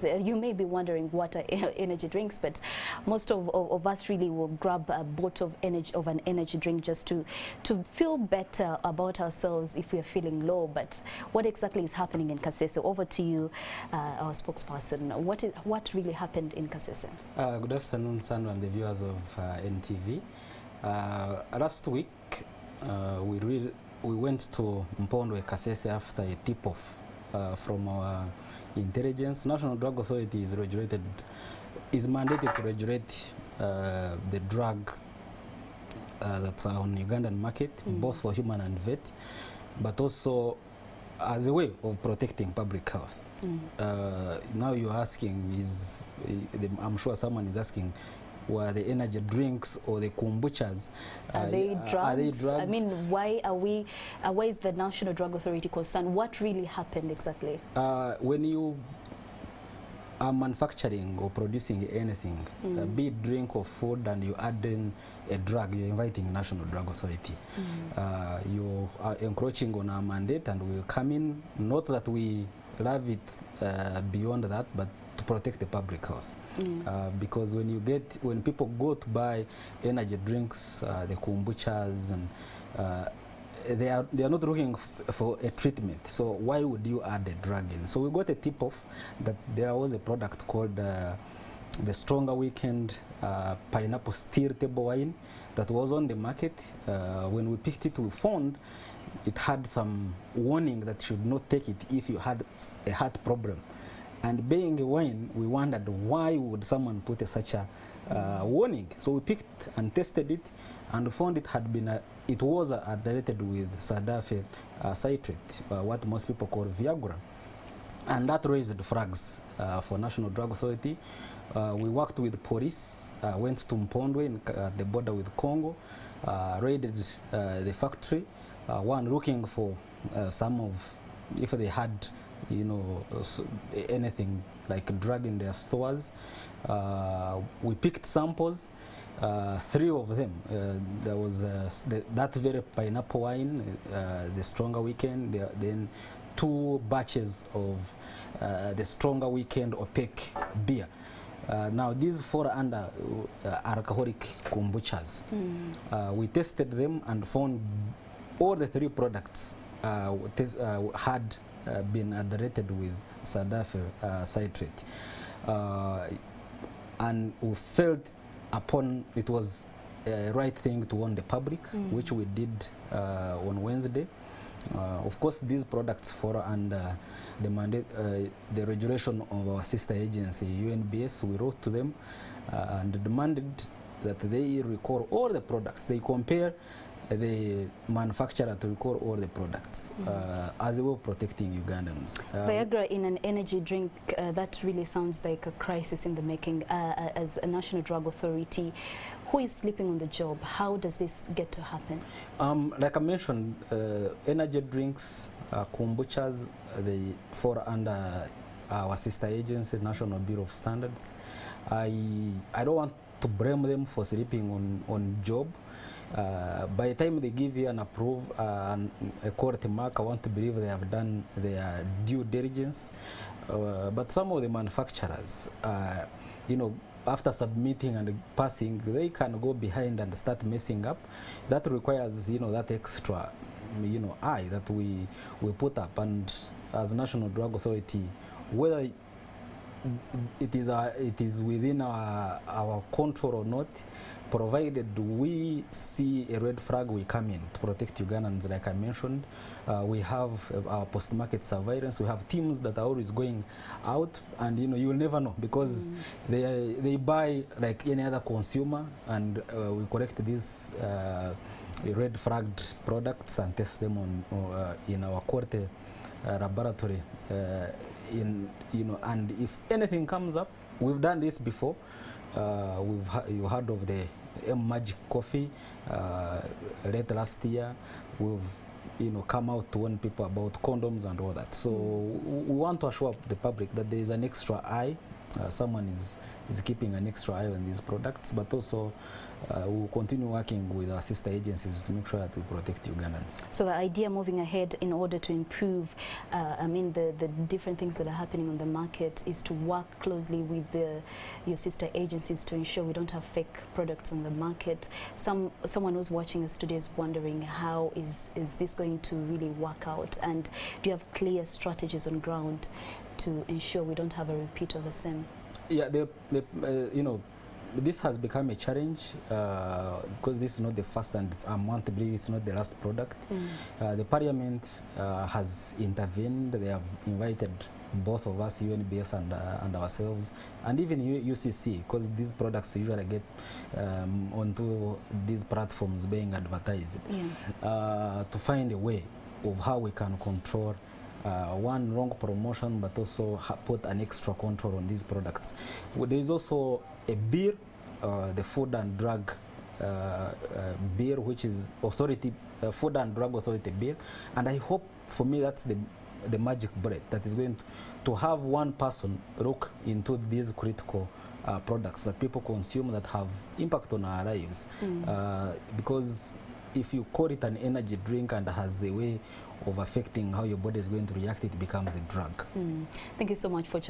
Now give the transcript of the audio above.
but you may be wondering what are energy drinks, but most of us really will grab a bottle of an energy drink just to feel better about ourselves if we are feeling low. But what exactly is happening in Kasese? Over to you, our spokesperson. What really happened in Kasese? Good afternoon, Sandra, and the viewers of NTV. Last week, we went to Mpondwe, Kasese after a tip-off from our intelligence. National Drug Authority is mandated to regulate the drug that's on Ugandan market, both for human and vet, but also as a way of protecting public health. Now you're asking, I'm sure someone is asking, were the energy drinks or the kombuchas, are they drugs? I mean, why is the National Drug Authority concerned? What really happened exactly? When you are manufacturing or producing anything, be it drink or food, and you add in a drug, you're inviting National Drug Authority. You are encroaching on our mandate, and we'll come in, not that we love it beyond that, but to protect the public health. Because when people go to buy energy drinks, the kombuchas, and they are not looking for a treatment. So why would you add a drug in? So we got a tip-off that there was a product called the Stronger Weekend pineapple steel table wine that was on the market. When we picked it, we found it had some warning that you should not take it if you had a heart problem. And being a wine, we wondered why would someone put such a warning. So we picked and tested it, and found it was adulterated with sildenafil citrate, what most people call Viagra, and that raised flags for National Drug Authority. We worked with police, went to Mpondwe at the border with Congo, raided the factory, looking for if they had anything like a drug in their stores. We picked samples, 3 of them. There was that very pineapple wine, the Stronger Weekend, then 2 batches of the Stronger Weekend opaque beer. Now these 4 under alcoholic kombuchas. We tested them and found all the 3 products had been adulterated with sildenafil citrate, and we felt upon it was a right thing to warn the public, which we did on Wednesday. Of course, these products fall under the mandate, the regulation of our sister agency, UNBS. We wrote to them and demanded that they record all the products. They compare the manufacturer to record all the products as a way of protecting Ugandans. Viagra in an energy drink, that really sounds like a crisis in the making. As a National Drug Authority, who is sleeping on the job? How does this get to happen? Like I mentioned, energy drinks, kombuchas, they fall under our sister agency, National Bureau of Standards. I don't want to blame them for sleeping on job. By the time they give you an approve, a quality mark, I want to believe they have done their due diligence. But some of the manufacturers, after submitting and passing, they can go behind and start messing up. That requires, that extra, eye that we put up. And as National Drug Authority, whether it is within our control or not, provided we see a red flag, we come in to protect Ugandans. Like I mentioned, we have our post-market surveillance. We have teams that are always going out, and you will never know, because they buy like any other consumer, and we collect these red flagged products and test them in our quality laboratory. And if anything comes up, we've done this before. You heard of the Magic Coffee late last year. We've come out to warn people about condoms and all that. So we want to assure the public that there is an extra eye. Someone is is keeping an extra eye on these products, but also we'll continue working with our sister agencies to make sure that we protect Ugandans. So the idea moving ahead in order to improve, the different things that are happening on the market is to work closely with your sister agencies to ensure we don't have fake products on the market. Someone who's watching us today is wondering, how is this going to really work out? And do you have clear strategies on ground to ensure we don't have a repeat of the same? Yeah, this has become a challenge because this is not the first, and I want to believe it's not the last product. The Parliament has intervened. They have invited both of us, UNBS and ourselves, and even UCC, because these products usually get onto these platforms being advertised, to find a way of how we can control one, wrong promotion, but also put an extra control on these products. There is also a bill, the Food and Drug bill, which is Food and Drug Authority bill, and I hope, for me, that's the magic bullet that is going to have one person look into these critical products that people consume that have impact on our lives. Because if you call it an energy drink and has a way of affecting how your body is going to react, it becomes a drug. Thank you so much for